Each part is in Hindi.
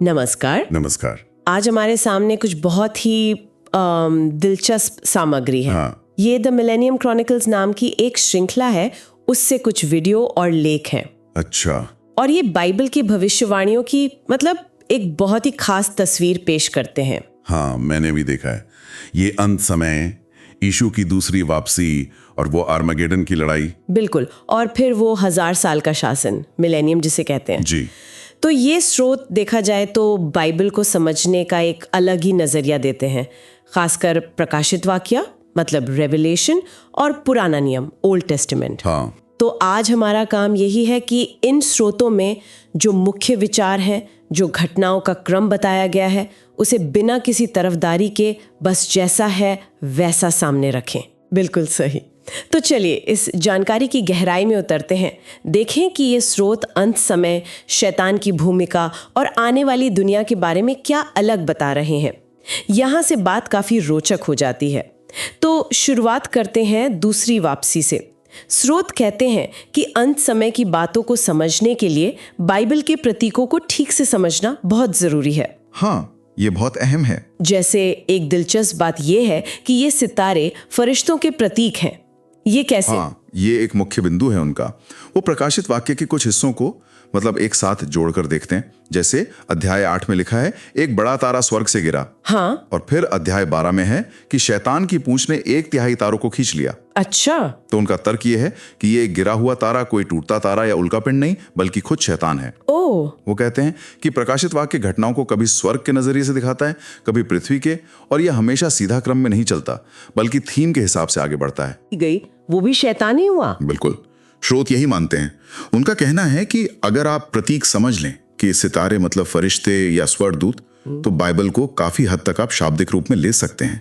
नमस्कार। नमस्कार। आज हमारे सामने कुछ बहुत ही दिलचस्प सामग्री है। हाँ। ये द मिलेनियम क्रॉनिकल्स नाम की एक श्रृंखला है, उससे कुछ वीडियो और लेख हैं। अच्छा। और ये बाइबल की भविष्यवाणियों की मतलब एक बहुत ही खास तस्वीर पेश करते हैं। हाँ, मैंने भी देखा है। ये अंत समय, यीशु की दूसरी वापसी और वो आर्मागेडन की लड़ाई। बिल्कुल। और फिर वो 1000 साल का शासन, मिलेनियम जिसे कहते हैं। जी। तो ये स्रोत देखा जाए तो बाइबल को समझने का एक अलग ही नजरिया देते हैं, खासकर प्रकाशित वाक्य मतलब रेवलेशन और पुराना नियम ओल्ड टेस्टामेंट। हाँ। तो आज हमारा काम यही है कि इन स्रोतों में जो मुख्य विचार हैं, जो घटनाओं का क्रम बताया गया है, उसे बिना किसी तरफदारी के बस जैसा है वैसा सामने रखें। बिल्कुल सही। तो चलिए इस जानकारी की गहराई में उतरते हैं, देखें कि ये स्रोत अंत समय, शैतान की भूमिका और आने वाली दुनिया के बारे में क्या अलग बता रहे हैं। यहाँ से बात काफी रोचक हो जाती है। तो शुरुआत करते हैं दूसरी वापसी से। स्रोत कहते हैं कि अंत समय की बातों को समझने के लिए बाइबल के प्रतीकों को ठीक से समझना बहुत जरूरी है। हाँ, ये बहुत अहम है। जैसे एक दिलचस्प बात यह है कि ये सितारे फरिश्तों के प्रतीक हैं। ये कैसे? हाँ, ये एक मुख्य बिंदु है उनका। वो प्रकाशित वाक्य के कुछ हिस्सों को मतलब एक साथ जोड़कर देखते हैं। जैसे अध्याय 8 में लिखा है, एक बड़ा तारा स्वर्ग से गिरा। हाँ। और फिर अध्याय 12 में है कि शैतान की पूंछ ने 1/3 तारों को खींच लिया। अच्छा। तो उनका तर्क ये है कि ये गिरा हुआ तारा कोई टूटता तारा या उल्कापिंड नहीं, बल्कि खुद शैतान है। ओह। वो कहते हैं कि प्रकाशित वाक्य घटनाओं को कभी स्वर्ग के नजरिए से दिखाता है, कभी पृथ्वी के, और यह हमेशा सीधा क्रम में नहीं चलता, बल्कि थीम के हिसाब से आगे बढ़ता है। गई वो भी शैतान ही हुआ। बिल्कुल, स्रोत यही मानते हैं। उनका कहना है कि अगर आप प्रतीक समझ लें कि सितारे मतलब फरिश्ते या स्वर्गदूत, तो बाइबल को काफी हद तक आप शाब्दिक रूप में ले सकते हैं।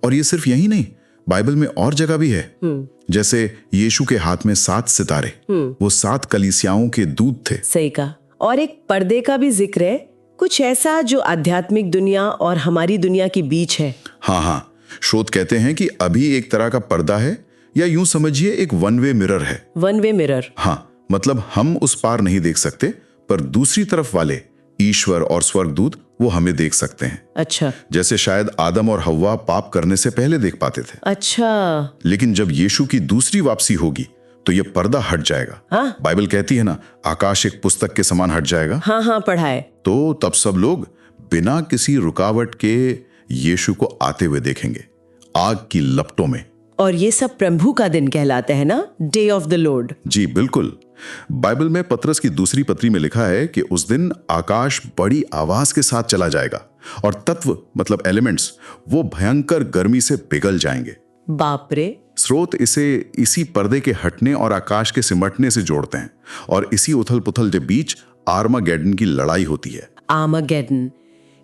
और ये सिर्फ यही नहीं, बाइबल में और जगह भी है। जैसे यीशु के हाथ में 7 सितारे, वो 7 कलीसियाओं के दूत थे। सही कहा। और एक पर्दे का भी जिक्र है, कुछ ऐसा जो आध्यात्मिक दुनिया और हमारी दुनिया के बीच है। हाँ, स्रोत कहते हैं कि अभी एक तरह का पर्दा है, या यूं समझिए एक वन वे मिरर है। One way mirror. हाँ, मतलब हम उस पार नहीं देख सकते, पर दूसरी तरफ वाले ईश्वर और स्वर्गदूत वो हमें देख सकते हैं। अच्छा। जैसे शायद आदम और हव्वा पाप करने से पहले देख पाते थे। अच्छा। लेकिन जब यीशु की दूसरी वापसी होगी तो ये पर्दा हट जाएगा। हाँ? बाइबल कहती है ना, आकाश एक पुस्तक के समान हट जाएगा। हाँ, पढ़ा है। तो तब सब लोग बिना किसी रुकावट के यीशु को आते हुए देखेंगे, आग की लपटों में। और ये सब प्रभु का दिन कहलाता है ना, डे ऑफ द लॉर्ड। जी बिल्कुल। बाइबल में पतरस की दूसरी पत्री में लिखा है कि उस दिन आकाश बड़ी आवाज के साथ चला जाएगा और तत्व मतलब एलिमेंट्स वो भयंकर गर्मी से पिघल जाएंगे। बाप रे। स्रोत इसे इसी पर्दे के हटने और आकाश के सिमटने से जोड़ते हैं, और इसी उथल पुथल के बीच आर्मागेडन की लड़ाई होती है। आर्मागेडन,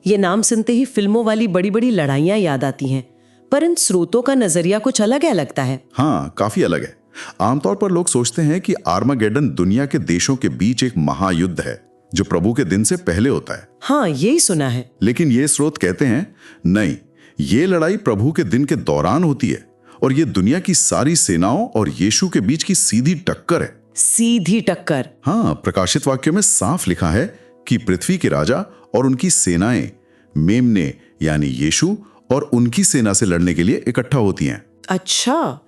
ये नाम सुनते ही फिल्मों वाली बड़ी बड़ी लड़ाइयां याद आती हैं, पर इन स्रोतों का नजरिया कुछ अलग है लगता है। हाँ, काफी अलग है। आमतौर पर लोग सोचते हैं कि आर्मागेडन दुनिया के देशों के बीच एक महायुद्ध है जो प्रभु के दिन से पहले होता है। हाँ, यही सुना है। लेकिन ये स्रोत कहते हैं नहीं, ये लड़ाई प्रभु के दिन के दौरान होती है, और ये दुनिया की सारी सेनाओं और यीशु के बीच की सीधी टक्कर है। सीधी टक्कर। हाँ, प्रकाशित वाक्य में साफ लिखा है कि पृथ्वी के राजा और उनकी सेनाएं मेमने यानी यीशु और उनकी सेना से लड़ने के लिए इकट्ठा होती हैं। अच्छा।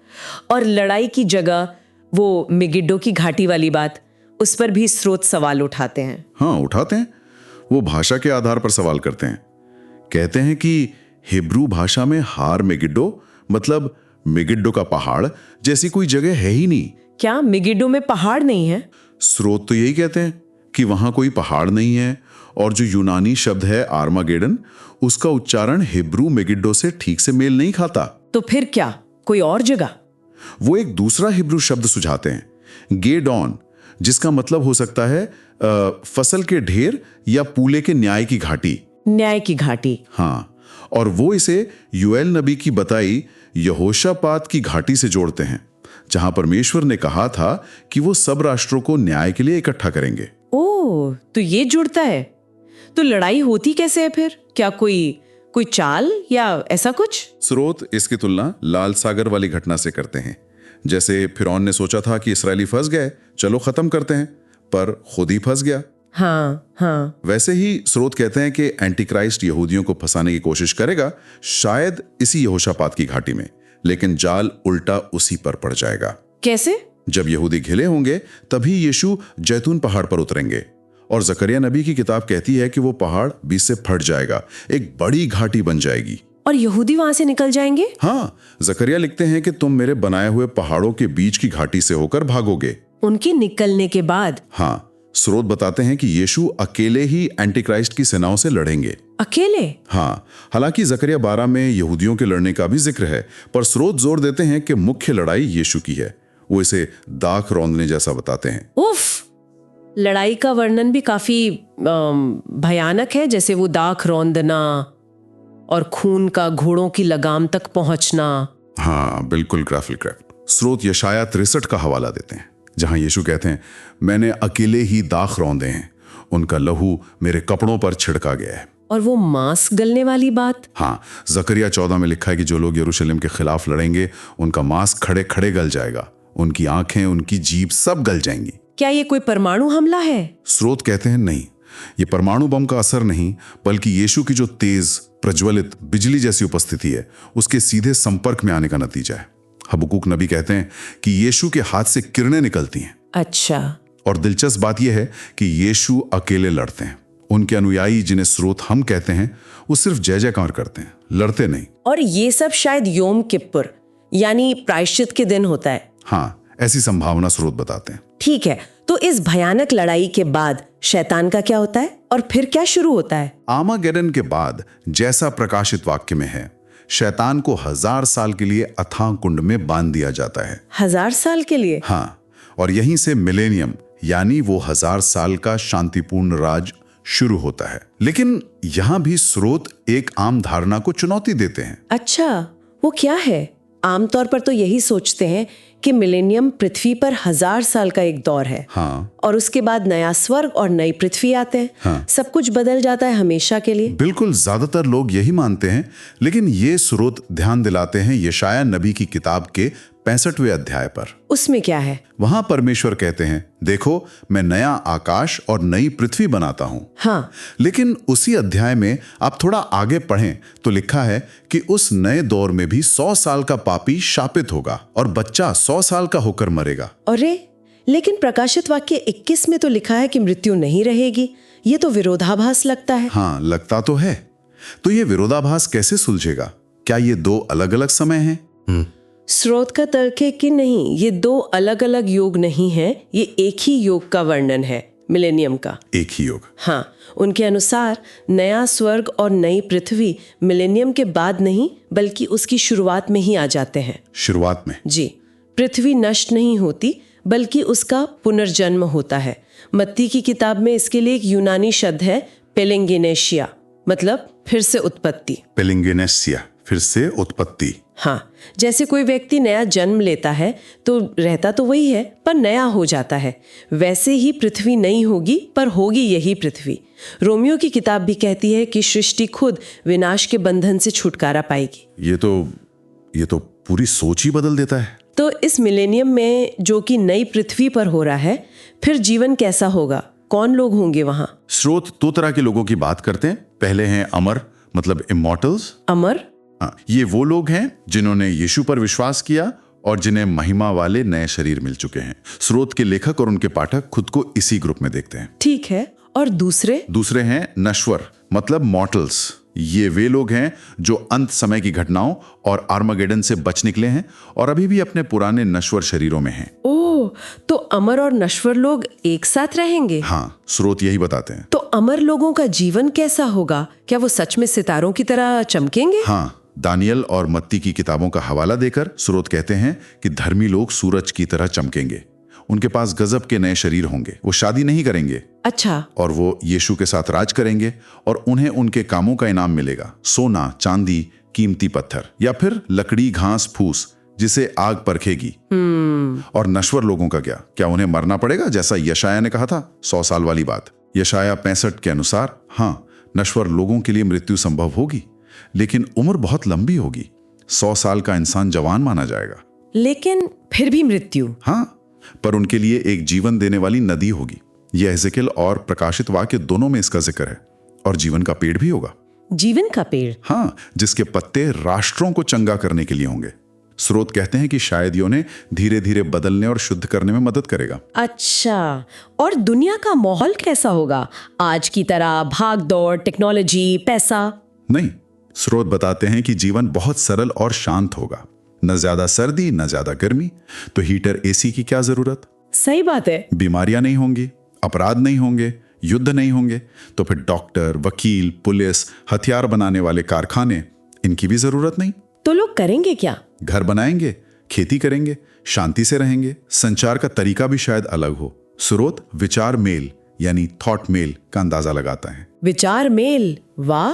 और लड़ाई की जगह वो मेगिड्डो की घाटी वाली बात, उस पर भी स्रोत सवाल उठाते हैं। हाँ, उठाते हैं। वो भाषा के आधार पर सवाल करते हैं। कहते हैं कि हिब्रू भाषा में हार मेगिड्डो मतलब मेगिड्डो का पहाड़ जैसी कोई जगह है ही नहीं। क्या मेगिड्डो में पहाड़ नहीं है? स्रोत तो यही कहते हैं कि वहां कोई पहाड़ नहीं है, और जो यूनानी शब्द है आर्मागेडन, उसका उच्चारण हिब्रू मेगिड्डो से ठीक से मेल नहीं खाता। तो फिर क्या, कोई और जगह? वो एक दूसरा हिब्रू शब्द सुझाते हैं, गेडॉन, जिसका मतलब हो सकता है फसल के ढेर या पूले के न्याय की घाटी। न्याय की घाटी। हाँ, और वो इसे यूएल नबी की बताई यहोशापात की घाटी से जोड़ते हैं, जहां परमेश्वर ने कहा था कि वो सब राष्ट्रों को न्याय के लिए इकट्ठा करेंगे। ओह, तो ये जुड़ता है। तो लड़ाई होती कैसे है फिर? क्या कोई चाल या ऐसा कुछ? स्रोत इसकी तुलना लाल सागर वाली घटना से करते हैं। जैसे फिरौन ने सोचा था कि इस्राएली फंस गए, चलो खत्म करते हैं, पर खुद ही फंस गया। हाँ हाँ। वैसे ही स्रोत कहते हैं कि एंटी क्राइस्ट यहूदियों को फंसाने की कोशिश करेगा, शायद इसी यहोशापात की घाटी में, लेकिन जाल उल्टा उसी पर पड़ जाएगा। कैसे? जब यहूदी घिले होंगे तभी यीशु जैतून पहाड़ पर उतरेंगे और जकरिया नबी की किताब कहती है कि वो पहाड़ बीच से फट जाएगा, एक बड़ी घाटी बन जाएगी और यहूदी वहां से निकल जाएंगे? हाँ, जकरिया लिखते हैं कि तुम मेरे बनाए हुए पहाड़ों के बीच की घाटी से होकर भागोगे। उनके निकलने के बाद? हाँ, स्रोत बताते हैं कि यीशु अकेले ही एंटी क्राइस्ट की सेनाओं से लड़ेंगे। अकेले? हाँ, हालांकि जकरिया 12 में यहूदियों के लड़ने का भी जिक्र है, पर स्रोत जोर देते हैं कि मुख्य लड़ाई यीशु की है। वो इसे दाख रौंदने जैसा बताते हैं। उफ, लड़ाई का वर्णन भी काफी भयानक है, जैसे वो दाख रौंदना और खून का घोड़ों की लगाम तक पहुंचना। हाँ, बिल्कुल ग्राफिक। स्रोत यशाया 63 का हवाला देते हैं, जहां यीशु कहते हैं, मैंने अकेले ही दाख रौंदे हैं, उनका लहू मेरे कपड़ों पर छिड़का गया है। और वो मांस गलने वाली बात? हाँ, जकरिया 14 में लिखा है कि जो लोग यरूशलेम के खिलाफ लड़ेंगे उनका मांस खड़े खड़े गल जाएगा, उनकी आंखें, उनकी जीभ सब गल जाएंगी। क्या ये कोई परमाणु हमला है? स्रोत कहते हैं नहीं, ये परमाणु बम का असर नहीं, बल्कि यीशु की जो तेज प्रज्वलित बिजली जैसी उपस्थिति है उसके सीधे संपर्क में आने का नतीजा है। हबक्कूक नबी कहते हैं कि यीशु के हाथ से किरणें निकलती हैं। अच्छा। और दिलचस्प बात यह है कि यीशु अकेले लड़ते हैं। उनके अनुयायी, जिन्हें स्रोत हम कहते हैं, वो सिर्फ जय जयकार करते हैं, लड़ते नहीं। और ये सब शायद योम किप्पुर यानी प्रायश्चित के दिन होता है। हाँ, ऐसी संभावना स्रोत बताते हैं। ठीक है, तो इस भयानक लड़ाई के बाद शैतान का क्या होता है और फिर क्या शुरू होता है? आर्मागेडन के बाद, जैसा प्रकाशित वाक्य में है, शैतान को 1000 साल के लिए अथाह कुंड में बांध दिया जाता है। 1000 साल के लिए? हाँ, और यहीं से मिलेनियम यानी वो 1000 साल का शांतिपूर्ण राज शुरू होता है। लेकिन यहां भी स्रोत एक आम धारणा को चुनौती देते हैं। अच्छा, वो क्या है? आमतौर पर तो यही सोचते हैं कि मिलेनियम पृथ्वी पर 1000 साल का एक दौर है। हाँ, और उसके बाद नया स्वर्ग और नई पृथ्वी आते हैं। हाँ, सब कुछ बदल जाता है हमेशा के लिए। बिल्कुल, ज्यादातर लोग यही मानते हैं, लेकिन ये स्रोत ध्यान दिलाते हैं यशाया नबी की किताब के 65वें अध्याय पर। उसमें क्या है? वहां परमेश्वर कहते हैं, देखो मैं नया आकाश और नई पृथ्वी बनाता हूं। हाँ। लेकिन उसी अध्याय में आप थोड़ा आगे पढ़ें तो लिखा है कि उस नए दौर में भी 100 साल का पापी शापित होगा और बच्चा 100 साल का होकर मरेगा। अरे, लेकिन प्रकाशित वाक्य 21 में तो लिखा है कि मृत्यु नहीं रहेगी। ये तो विरोधाभास लगता है। हाँ, लगता तो है। तो ये विरोधाभास कैसे सुलझेगा? क्या ये दो अलग अलग समय हैं? स्रोत का तर्क है कि नहीं, ये दो अलग अलग युग नहीं है, ये एक ही युग का वर्णन है, मिलेनियम का। एक ही युग? हाँ, उनके अनुसार नया स्वर्ग और नई पृथ्वी मिलेनियम के बाद नहीं बल्कि उसकी शुरुआत में ही आ जाते हैं। शुरुआत में? जी। पृथ्वी नष्ट नहीं होती बल्कि उसका पुनर्जन्म होता है। मत्ती की किताब में इसके लिए एक यूनानी शब्द है पेलिंगेनेशिया, मतलब फिर से उत्पत्ति। पेलिंगेनेशिया, फिर से उत्पत्ति। हाँ, जैसे कोई व्यक्ति नया जन्म लेता है तो रहता तो वही है पर नया हो जाता है, वैसे ही पृथ्वी नई होगी पर होगी यही पृथ्वी। रोमियो की किताब भी कहती है कि सृष्टि खुद विनाश के बंधन से छुटकारा पाएगी। ये तो पूरी सोच ही बदल देता है। तो इस मिलेनियम में जो कि नई पृथ्वी पर हो रहा है, फिर जीवन कैसा होगा? कौन लोग होंगे वहां? स्रोत दो तरह के लोगों की बात करते हैं। पहले हैं अमर, मतलब इमॉर्टल्स। अमर? हाँ, ये वो लोग हैं जिन्होंने यीशु पर विश्वास किया और जिन्हें महिमा वाले नए शरीर मिल चुके हैं। स्रोत के लेखक और उनके पाठक खुद को इसी ग्रुप में देखते हैं। ठीक है, और दूसरे हैं नश्वर, मतलब मॉर्टल्स। ये वे लोग हैं जो अंत समय की घटनाओं और आर्मागेडन से बच निकले हैं और अभी भी अपने पुराने नश्वर शरीरों में हैं। ओह, तो अमर और नश्वर लोग एक साथ रहेंगे? हाँ, स्रोत यही बताते हैं। तो अमर लोगों का जीवन कैसा होगा? क्या वो सच में सितारों की तरह चमकेंगे? हाँ, दानियल और मत्ती की किताबों का हवाला देकर स्रोत कहते हैं कि धर्मी लोग सूरज की तरह चमकेंगे। उनके पास गजब के नए शरीर होंगे। वो शादी नहीं करेंगे। अच्छा। और वो यीशु के साथ राज करेंगे और उन्हें उनके कामों का इनाम मिलेगा, सोना, चांदी, कीमती पत्थर या फिर लकड़ी, घास फूस जिसे आग परखेगी। और नश्वर लोगों का क्या उन्हें मरना पड़ेगा, जैसा यशाया ने कहा था? 100 साल वाली बात। यशाया 65 के अनुसार हाँ, नश्वर लोगों के लिए मृत्यु संभव होगी, लेकिन उम्र बहुत लंबी होगी। 100 साल का इंसान जवान माना जाएगा। लेकिन फिर भी मृत्यु? हाँ, पर उनके लिए एक जीवन देने वाली नदी होगी। यह एजेकियल और प्रकाशित वाक्य दोनों में इसका जिक्र है। और जीवन का पेड़ भी होगा। जीवन का पेड़? हाँ, जिसके पत्ते राष्ट्रों को चंगा करने के लिए होंगे। स्रोत कहते हैं कि शायद ये उन्हें धीरे धीरे बदलने और शुद्ध करने में मदद करेगा। अच्छा, और दुनिया का माहौल कैसा होगा? आज की तरह भाग दौड़, टेक्नोलॉजी, पैसा? नहीं, स्रोत बताते हैं कि जीवन बहुत सरल और शांत होगा। न ज्यादा सर्दी, न ज्यादा गर्मी। तो हीटर, एसी की क्या जरूरत? सही बात है। बीमारियां नहीं होंगी, अपराध नहीं होंगे, युद्ध नहीं होंगे। तो फिर डॉक्टर, वकील, पुलिस, हथियार बनाने वाले कारखाने, इनकी भी जरूरत नहीं। तो लोग करेंगे क्या? घर बनाएंगे, खेती करेंगे, शांति से रहेंगे। संचार का तरीका भी शायद अलग हो। स्रोत विचार मेल यानी थॉट मेल का अंदाजा लगाता है। विचार मेल? वाह!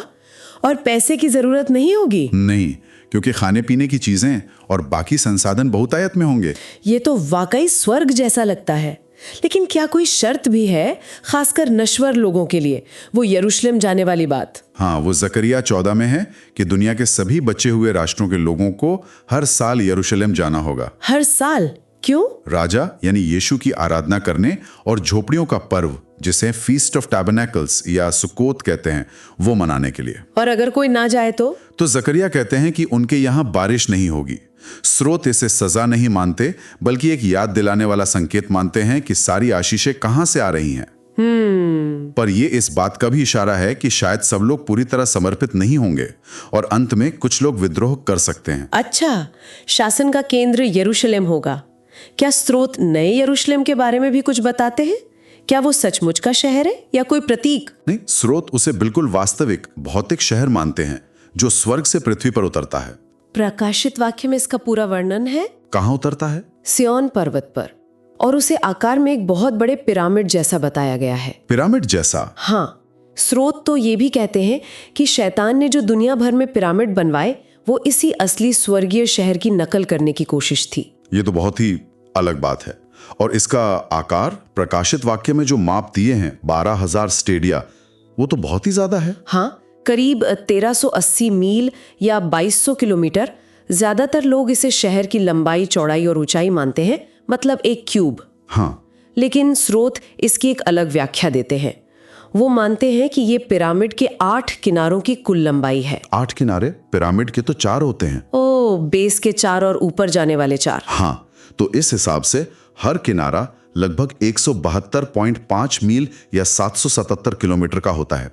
और पैसे की जरूरत नहीं होगी? नहीं, क्योंकि खाने पीने की चीजें और बाकी संसाधन बहुतायत में होंगे। ये तो वाकई स्वर्ग जैसा लगता है। लेकिन क्या कोई शर्त भी है, खासकर नश्वर लोगों के लिए? वो यरूशलेम जाने वाली बात। हाँ, वो जकरिया 14 में है कि दुनिया के सभी बचे हुए राष्ट्रों के लोगों को हर साल यरूशलेम जाना होगा। हर साल? क्यों? राजा यानी यीशु की आराधना करने और झोपड़ियों का पर्व, जिसे फीस्ट ऑफ टैबरनेकल्स या सुकोत कहते हैं, वो मनाने के लिए। और अगर कोई ना जाए तो जकरिया कहते हैं कि उनके यहाँ बारिश नहीं होगी। स्रोत इसे सजा नहीं मानते, बल्कि एक याद दिलाने वाला संकेत मानते हैं कि सारी आशीषें कहां से आ रही हैं। पर यह इस बात का भी इशारा है कि शायद सब लोग पूरी तरह समर्पित नहीं होंगे और अंत में कुछ लोग विद्रोह कर सकते हैं। अच्छा, शासन का केंद्र यरूशलेम होगा। क्या स्रोत नए यरूशलेम के बारे में भी कुछ बताते हैं? क्या वो सचमुच का शहर है या कोई प्रतीक? नहीं, स्रोत उसे बिल्कुल वास्तविक भौतिक शहर मानते हैं जो स्वर्ग से पृथ्वी पर उतरता है। प्रकाशित वाक्य में इसका पूरा वर्णन है। कहाँ उतरता है? सिय्योन पर्वत पर, और उसे आकार में एक बहुत बड़े पिरामिड जैसा बताया गया है। पिरामिड जैसा? हाँ, स्रोत तो ये भी कहते हैं कि शैतान ने जो दुनिया भर में पिरामिड बनवाए, वो इसी असली स्वर्गीय शहर की नकल करने की कोशिश थी। ये तो बहुत ही अलग बात है। और इसका आकार प्रकाशित वाक्य में जो माप दिए हैं 12,000 स्टेडिया, वो तो बहुत ही ज्यादा है। हाँ, करीब 1380 मील या 2200 किलोमीटर। ज्यादातर लोग इसे शहर की लंबाई, चौड़ाई और ऊंचाई मानते हैं, मतलब एक क्यूब। हाँ, लेकिन स्रोत इसकी एक अलग व्याख्या देते हैं। वो मानते हैं कि ये पिरामिड के 8 किनारों की कुल लंबाई है। 8 किनारे? पिरामिड के तो 4 होते हैं। ओ, बेस के 4 और ऊपर जाने वाले 4। हाँ, तो इस हिसाब से हर किनारा लगभग 172.5 मील या 777 किलोमीटर का होता है।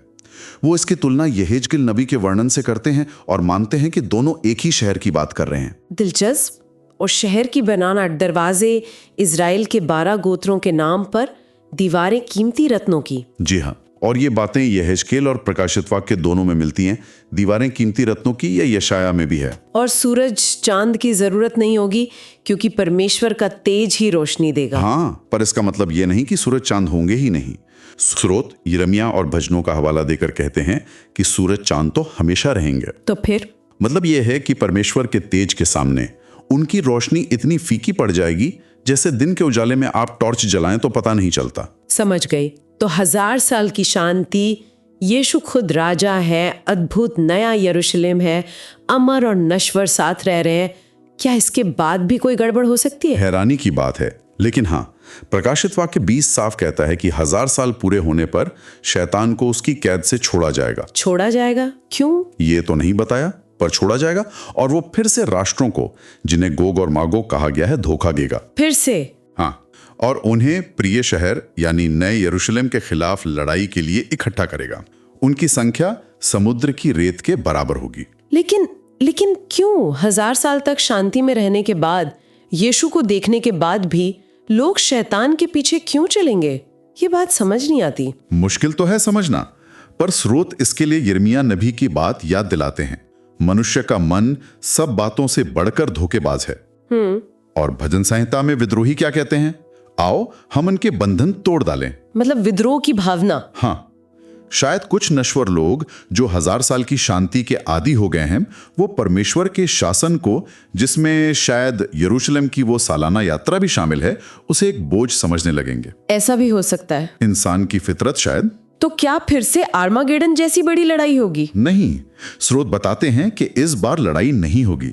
वो इसकी तुलना यहेजकेल नबी के वर्णन से करते हैं और मानते हैं कि दोनों एक ही शहर की बात कर रहे हैं। दिलचस्प। और शहर की बनाना दरवाजे, इजराइल के 12 गोत्रों के नाम पर, दीवारें कीमती रत्नों की। जी हाँ, और ये बातें यहेजकेल और प्रकाशित वाक्य दोनों में मिलती हैं। दीवारें कीमती रत्नों की या यशाया में भी है। और सूरज चांद की जरूरत नहीं होगी, क्योंकि परमेश्वर का तेज ही रोशनी देगा। हाँ, पर इसका मतलब ये नहीं कि सूरज चांद होंगे ही नहीं। स्रोत यिर्मयाह और भजनों का हवाला देकर कहते हैं कि सूरज चांद तो हमेशा रहेंगे। तो फिर मतलब यह है कि परमेश्वर के तेज के सामने उनकी रोशनी इतनी फीकी पड़ जाएगी जैसे दिन के उजाले में आप टॉर्च जलाएं तो पता नहीं चलता। समझ गई। तो 1000 साल की शांति, यीशु खुद राजा है, अद्भुत नया यरूशलेम है, अमर और नश्वर साथ रह रहे हैं। क्या इसके बाद भी कोई गड़बड़ हो सकती है? हैरानी की बात है। लेकिन हाँ, प्रकाशित वाक्य 20 साफ कहता है कि 1000 साल पूरे होने पर शैतान को उसकी कैद से छोड़ा जाएगा। छोड़ा जाएगा? क्यों? ये तो नहीं बताया, पर छोड़ा जाएगा और वो फिर से राष्ट्रों को, जिन्हें गोग और मागोग कहा गया है, धोखा देगा। फिर से? हाँ, और उन्हें प्रिय शहर यानी नए यरूशलेम के खिलाफ लड़ाई के लिए इकट्ठा करेगा। उनकी संख्या समुद्र की रेत के बराबर होगी। लेकिन क्यों 1000 साल तक शांति में रहने के बाद, यीशु को देखने के बाद भी लोग शैतान के पीछे क्यों चलेंगे? ये बात समझ नहीं आती। मुश्किल तो है समझना, पर स्रोत इसके लिए यिर्मयाह नबी की बात याद दिलाते हैं। मनुष्य का मन सब बातों से बढ़कर धोखेबाज है। और भजन संहिता में विद्रोही क्या कहते हैं? आओ हम उनके बंधन तोड़ डालें। मतलब विद्रोह की भावना। हाँ, शायद कुछ नश्वर लोग जो 1000 साल की शांति के आदी हो गए हैं, वो परमेश्वर के शासन को, जिसमें शायद यरूशलेम की वो सालाना यात्रा भी शामिल है, उसे एक बोझ समझने लगेंगे। ऐसा भी हो सकता है। इंसान की फितरत शायद। तो क्या फिर से आर्मागेडन जैसी बड़ी लड़ाई होगी? नहीं, स्रोत बताते हैं कि इस बार लड़ाई नहीं होगी।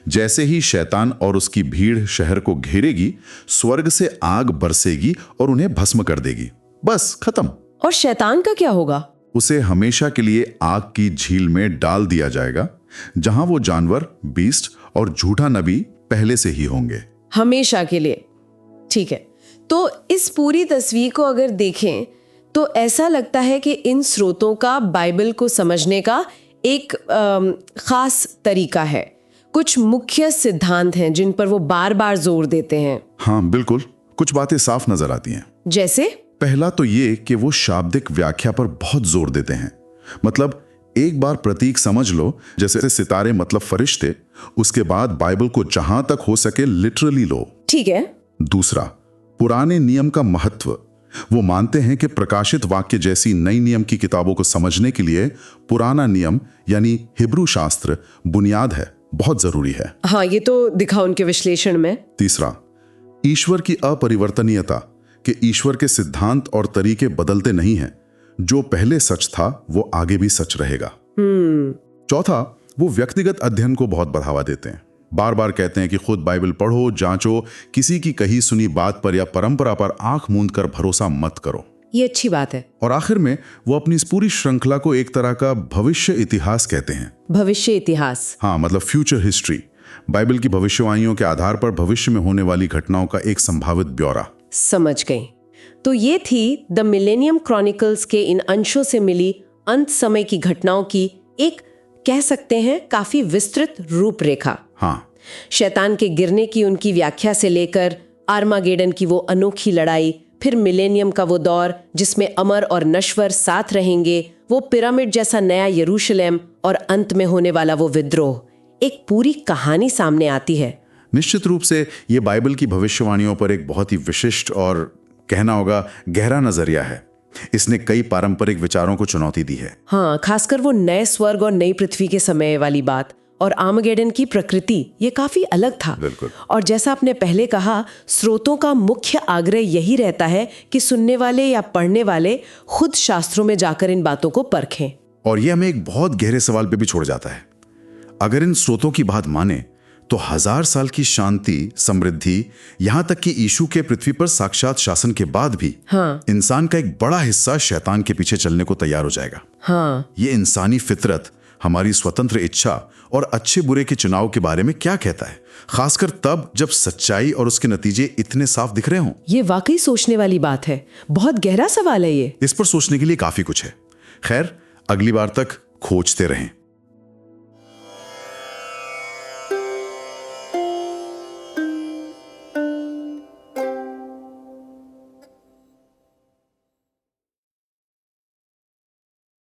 जैसे ही शैतान और उसकी भीड़ शहर को घेरेगी, स्वर्ग से आग बरसेगी और उन्हें भस्म कर देगी। बस खत्म। और शैतान का क्या होगा? उसे हमेशा के लिए आग की झील में डाल दिया जाएगा, जहां वो जानवर, बीस्ट और झूठा नबी पहले से ही होंगे। हमेशा के लिए। ठीक है, तो इस पूरी तस्वीर को अगर देखें तो ऐसा लगता है कि इन स्रोतों का बाइबल को समझने का एक खास तरीका है। कुछ मुख्य सिद्धांत हैं जिन पर वो बार बार जोर देते हैं। हाँ बिल्कुल, कुछ बातें साफ नजर आती हैं। जैसे पहला तो ये कि वो शाब्दिक व्याख्या पर बहुत जोर देते हैं। मतलब एक बार प्रतीक समझ लो, जैसे सितारे मतलब फरिश्ते, उसके बाद बाइबल को जहां तक हो सके लिटरली लो। ठीक है। दूसरा, पुराने नियम का महत्व। वो मानते हैं कि प्रकाशित वाक्य जैसी नई नियम की किताबों को समझने के लिए पुराना नियम यानी हिब्रू शास्त्र बुनियाद है, बहुत जरूरी है। हाँ, ये तो दिखा उनके विश्लेषण में। तीसरा, ईश्वर की अपरिवर्तनीयता, कि ईश्वर के सिद्धांत और तरीके बदलते नहीं हैं। जो पहले सच था वो आगे भी सच रहेगा। चौथा, वो व्यक्तिगत अध्ययन को बहुत बढ़ावा देते हैं। बार बार कहते हैं कि खुद बाइबल पढ़ो, जांचो, किसी की कही सुनी बात पर या परंपरा पर आंख मूंद कर भरोसा मत करो। ये अच्छी बात है। और आखिर में वो अपनी इस पूरी श्रृंखला को एक तरह का भविष्य इतिहास कहते हैं। भविष्य इतिहास? हाँ, मतलब फ्यूचर हिस्ट्री। बाइबल की भविष्यवाणियों के आधार पर भविष्य में होने वाली घटनाओं का एक संभावित ब्यौरा। समझ गई। तो ये थी द मिलेनियम क्रॉनिकल्स के इन अंशों से मिली अंत समय की घटनाओं की एक, कह सकते हैं, काफी विस्तृत रूपरेखा। हाँ, शैतान के गिरने की उनकी व्याख्या से लेकर आर्मागेडन की वो अनोखी लड़ाई, फिर मिलेनियम का वो दौर जिसमें अमर और नश्वर साथ रहेंगे, वो पिरामिड जैसा नया यरूशलेम, और अंत में होने वाला वो विद्रोह। एक पूरी कहानी सामने आती है। निश्चित रूप से ये बाइबल की भविष्यवाणियों पर एक बहुत ही विशिष्ट और कहना होगा गहरा नजरिया है। इसने कई पारंपरिक विचारों को चुनौती दी है। हाँ, खासकर वो नए स्वर्ग और नई पृथ्वी के समय वाली बात, और आर्मागेडन की प्रकृति, ये काफी अलग था। बिल्कुल। और जैसा आपने पहले कहा, स्रोतों का मुख्य आग्रह यही रहता है कि सुनने वाले या पढ़ने वाले खुद शास्त्रों में जाकर इन बातों को परखें। और ये हमें एक बहुत गहरे सवाल पे भी छोड़ जाता है। अगर इन स्रोतों की बात माने तो 1000 साल की शांति, समृद्धि, यहां तक कि यीशु के पृथ्वी पर साक्षात शासन के बाद भी इंसान का एक बड़ा हिस्सा शैतान के पीछे चलने को तैयार हो जाएगा। हाँ, ये इंसानी फितरत, हमारी स्वतंत्र इच्छा और अच्छे बुरे के चुनाव के बारे में क्या कहता है, खासकर तब जब सच्चाई और उसके नतीजे इतने साफ दिख रहे हों। ये वाकई सोचने वाली बात है। बहुत गहरा सवाल है ये। इस पर सोचने के लिए काफी कुछ है। खैर, अगली बार तक खोजते रहें।